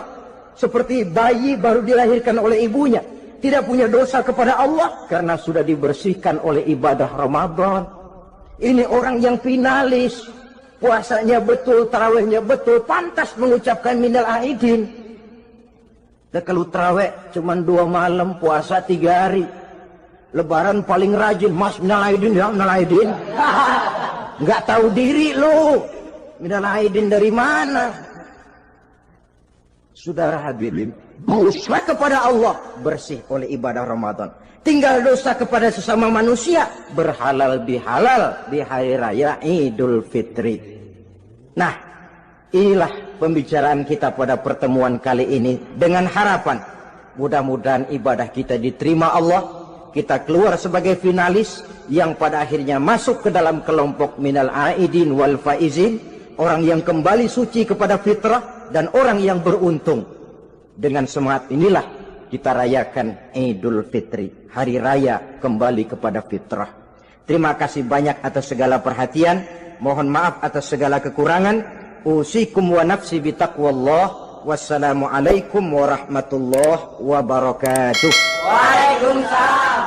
Seperti bayi baru dilahirkan oleh ibunya. Tidak punya dosa kepada Allah, karena sudah dibersihkan oleh ibadah Ramadan. Ini orang yang finalis. Puasanya betul, tarawihnya betul, pantas mengucapkan minal aidin. Dan kalau tarawih cuma 2 malam, puasa 3 hari. Lebaran paling rajin, mas minal aidin ya, minal aidin. Nggak tahu diri lu. Minal aidin dari mana? Saudara hadirin, dosa kepada Allah bersih oleh ibadah Ramadan. Tinggal dosa kepada sesama manusia, berhalal bihalal di hari raya Idul Fitri. Nah, inilah pembicaraan kita pada pertemuan kali ini, dengan harapan mudah-mudahan ibadah kita diterima Allah. kita keluar sebagai finalis yang pada akhirnya masuk ke dalam kelompok minal aidin wal faizin, orang yang kembali suci kepada fitrah dan orang yang beruntung. Dengan semangat inilah kita rayakan Idul Fitri, hari raya kembali kepada fitrah. Terima kasih banyak atas segala perhatian. Mohon maaf atas segala kekurangan. Usikum wa nafsi bitaqwallah. Wassalamualaikum warahmatullahi wabarakatuh. Waalaikumsalam.